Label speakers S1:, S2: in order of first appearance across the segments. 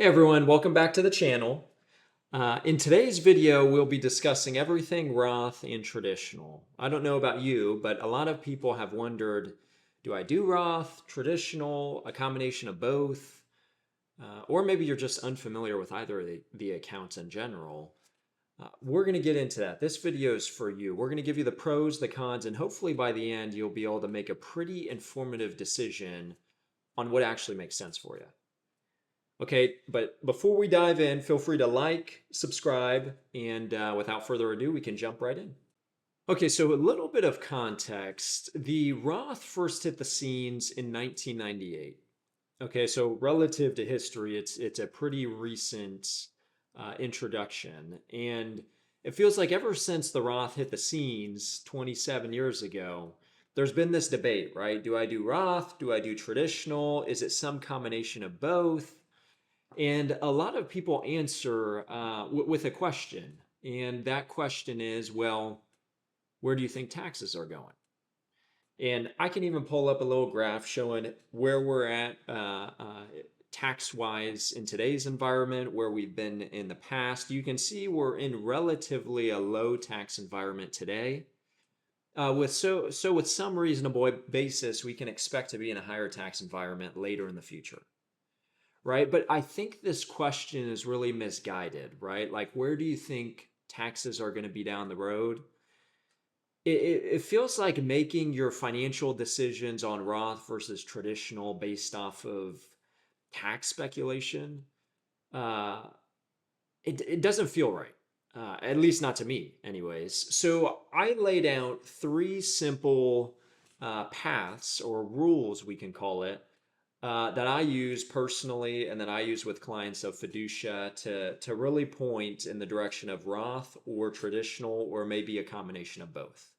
S1: Hey everyone, welcome back to the channel. In today's video, we'll be discussing everything Roth and traditional. I don't know about you, but a lot of people have wondered, do I do Roth, traditional, a combination of both? Or maybe you're just unfamiliar with either of the accounts in general. We're going to get into that. This video is for you. We're going to give you the pros, the cons, and hopefully by the end, you'll be able to make a pretty informative decision on what actually makes sense for you. Okay, but before we dive in, feel free to like, subscribe, and without further ado, we can jump right in. Okay, so a little bit of context. The Roth first hit the scenes in 1998. Okay, so relative to history, it's a pretty recent introduction, and it feels like ever since the Roth hit the scenes 27 years ago, there's been this debate, right? Do I do Roth? Do I do traditional? Is it some combination of both? And a lot of people answer with a question. And that question is, well, where do you think taxes are going? And I can even pull up a little graph showing where we're at tax wise in today's environment, where we've been in the past. You can see we're in relatively a low tax environment today. With some reasonable basis, we can expect to be in a higher tax environment later in the future. Right? But I think this question is really misguided, right? Like, where do you think taxes are going to be down the road? It feels like making your financial decisions on Roth versus traditional based off of tax speculation. Uh, it doesn't feel right, at least not to me, anyways. So I laid out three simple paths or rules, we can call it, that I use personally and that I use with clients of Fiducia to really point in the direction of Roth or traditional or maybe a combination of both.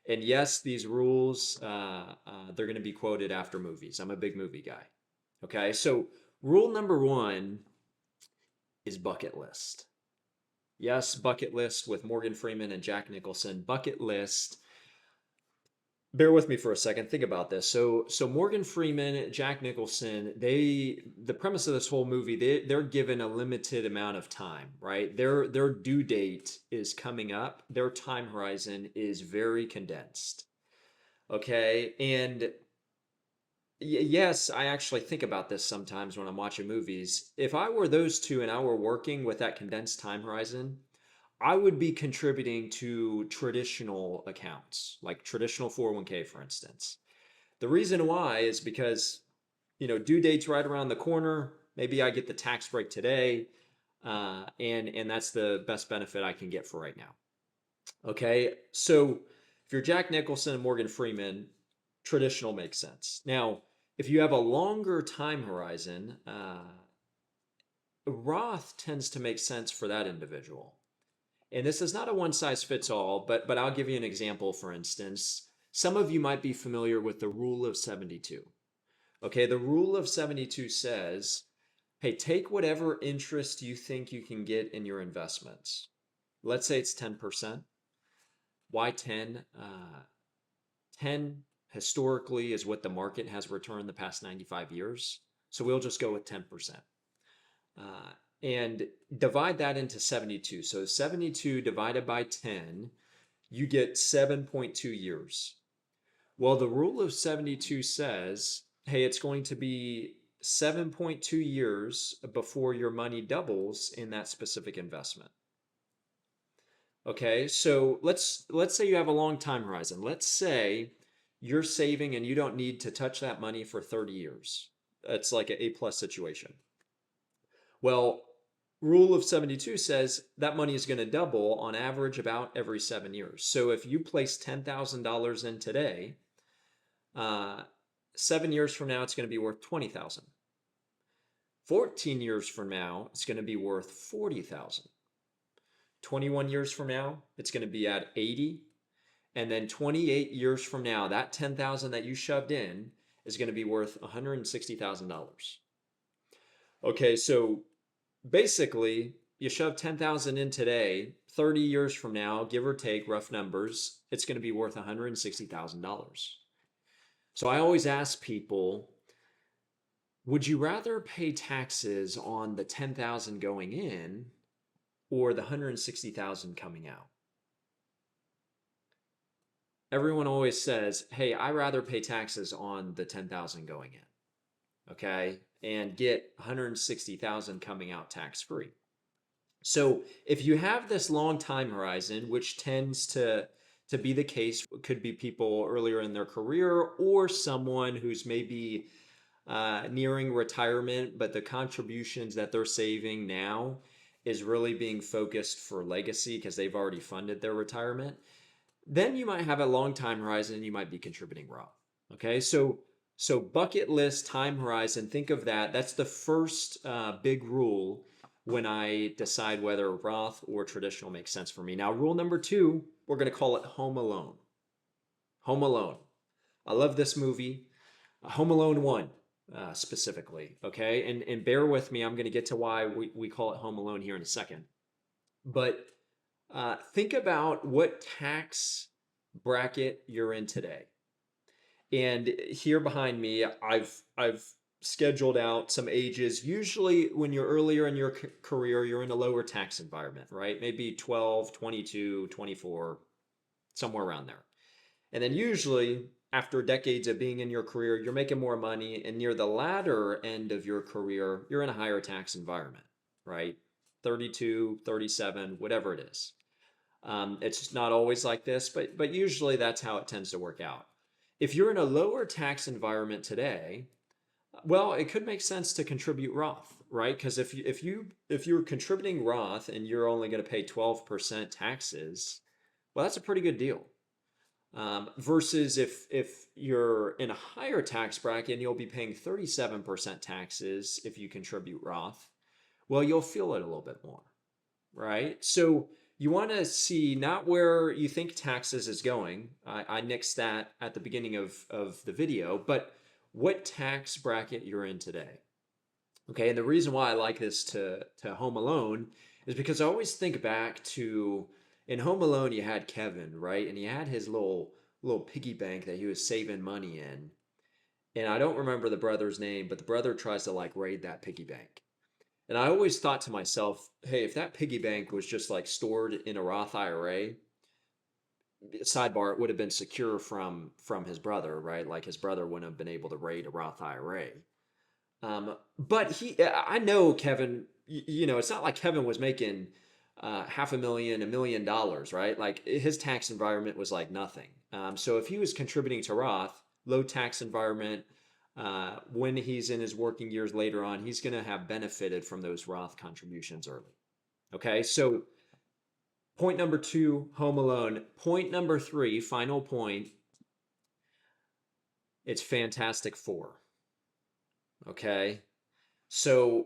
S1: And yes, these rules, they're going to be quoted after movies. I'm a big movie guy. Okay, so rule number one is bucket list. Yes, bucket list with Morgan Freeman and Jack Nicholson. Bucket list, bear with me for a second. Think about this. So Morgan Freeman, Jack Nicholson, the premise of this whole movie, they're given a limited amount of time, right? Their due date is coming up. Their time horizon is very condensed. Okay? And yes, I actually think about this sometimes when I'm watching movies. If I were those two and I were working with that condensed time horizon, I would be contributing to traditional accounts, like traditional 401k, for instance. The reason why is because, due date's right around the corner. Maybe I get the tax break today, and that's the best benefit I can get for right now. Okay, so if you're Jack Nicholson and Morgan Freeman, traditional makes sense. Now, if you have a longer time horizon, Roth tends to make sense for that individual. And this is not a one size fits all, but I'll give you an example. For instance, some of you might be familiar with the rule of 72. Okay, the rule of 72 says, hey, take whatever interest you think you can get in your investments. Let's say it's 10%. Why 10? 10 historically is what the market has returned the past 95 years. So we'll just go with 10%. And divide that into 72. So 72 divided by 10, you get 7.2 years. Well, the rule of 72 says, hey, it's going to be 7.2 years before your money doubles in that specific investment. Okay, so let's say you have a long time horizon. Let's say you're saving and you don't need to touch that money for 30 years. It's like an A-plus situation. Well, rule of 72 says that money is going to double on average about every 7 years. So if you place $10,000 in today, 7 years from now, it's going to be worth 20,000. 14 years from now, it's going to be worth 40,000. 21 years from now, it's going to be at 80. And then 28 years from now, that 10,000 that you shoved in is going to be worth $160,000. Okay, so basically, you shove 10,000 in today, 30 years from now, give or take rough numbers, it's going to be worth $160,000. So I always ask people, Would you rather pay taxes on the 10,000 going in or the 160,000 coming out? Everyone always says, "Hey, I rather pay taxes on the 10,000 going in, okay, and get 160,000 coming out tax-free." So, if you have this long time horizon, which tends to be the case, could be people earlier in their career or someone who's maybe nearing retirement, but the contributions that they're saving now is really being focused for legacy because they've already funded their retirement, then you might have a long time horizon and you might be contributing Roth. Okay, so bucket list time horizon, think of that. That's the first big rule when I decide whether Roth or traditional makes sense for me. Now, rule number two, we're going to call it Home Alone. Home Alone. I love this movie. Home Alone 1 specifically. Okay, and bear with me. I'm going to get to why we call it Home Alone here in a second. But think about what tax bracket you're in today. And here behind me, I've scheduled out some ages. Usually when you're earlier in your career, you're in a lower tax environment, right? Maybe 12, 22, 24, somewhere around there. And then usually after decades of being in your career, you're making more money. And near the latter end of your career, you're in a higher tax environment, right? 32, 37, whatever it is. It's not always like this, but usually that's how it tends to work out. If you're in a lower tax environment today, well, it could make sense to contribute Roth, right? Because if you're contributing Roth and you're only going to pay 12% taxes, well, that's a pretty good deal. Versus if you're in a higher tax bracket and you'll be paying 37% taxes if you contribute Roth, well, you'll feel it a little bit more, right? So you want to see not where you think taxes is going. I nixed that at the beginning of the video, but what tax bracket you're in today. Okay, and the reason why I like this to Home Alone is because I always think back to in Home Alone you had Kevin, right? And he had his little piggy bank that he was saving money in. And I don't remember the brother's name, but the brother tries to like raid that piggy bank. And I always thought to myself, hey, if that piggy bank was just like stored in a Roth IRA, sidebar, it would have been secure from his brother, right? Like his brother wouldn't have been able to raid a Roth IRA. But I know Kevin, it's not like Kevin was making $500,000, $1 million, right? Like his tax environment was like nothing. So if he was contributing to Roth, low tax environment, when he's in his working years later on, he's going to have benefited from those Roth contributions early. Okay, so point number two, Home Alone. Point number three, final point, it's Fantastic Four. Okay, so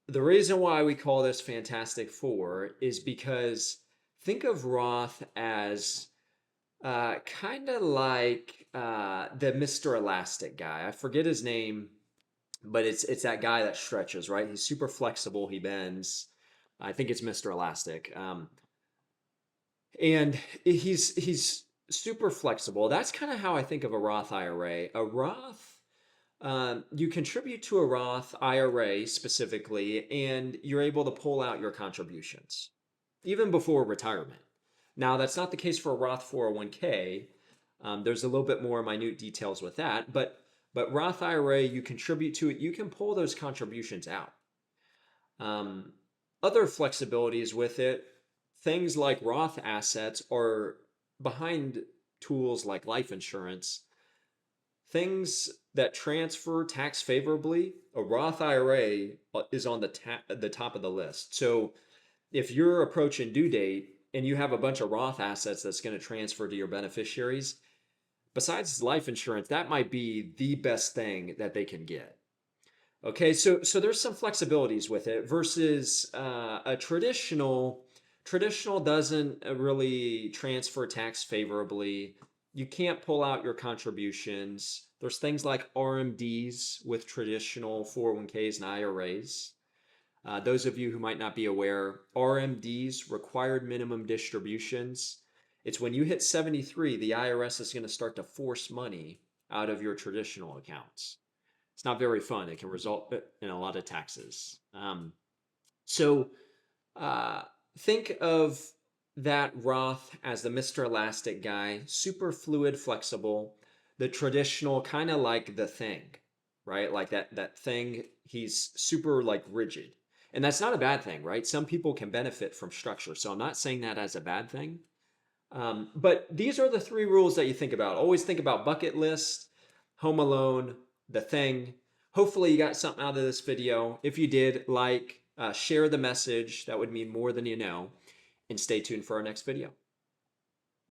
S1: the reason why we call this Fantastic Four is because think of Roth as kind of like the Mr. Elastic guy. I forget his name, but it's that guy that stretches, right? He's super flexible. He bends. I think it's Mr. Elastic. And he's super flexible. That's kind of how I think of a Roth IRA. A Roth, you contribute to a Roth IRA specifically, and you're able to pull out your contributions even before retirement. Now, that's not the case for a Roth 401k. There's a little bit more minute details with that, but Roth IRA, you contribute to it, you can pull those contributions out. Other flexibilities with it, things like Roth assets are behind tools like life insurance. Things that transfer tax favorably, a Roth IRA is on the top of the list. So if you're approaching due date and you have a bunch of Roth assets that's going to transfer to your beneficiaries, besides life insurance, that might be the best thing that they can get. Okay, so there's some flexibilities with it versus a traditional. Traditional doesn't really transfer tax favorably. You can't pull out your contributions. There's things like RMDs with traditional 401ks and IRAs. Those of you who might not be aware, RMDs, required minimum distributions. It's when you hit 73, the IRS is going to start to force money out of your traditional accounts. It's not very fun. It can result in a lot of taxes. So uh, think of that Roth as the Mr. Elastic guy, super fluid, flexible. The traditional, kind of like the thing, right? Like that thing, he's super like rigid. And that's not a bad thing, right? Some people can benefit from structure. So I'm not saying that as a bad thing. But these are the three rules that you think about. Always think about bucket list, home alone, the thing. Hopefully you got something out of this video. If you did, share the message. That would mean more than you know. And stay tuned for our next video.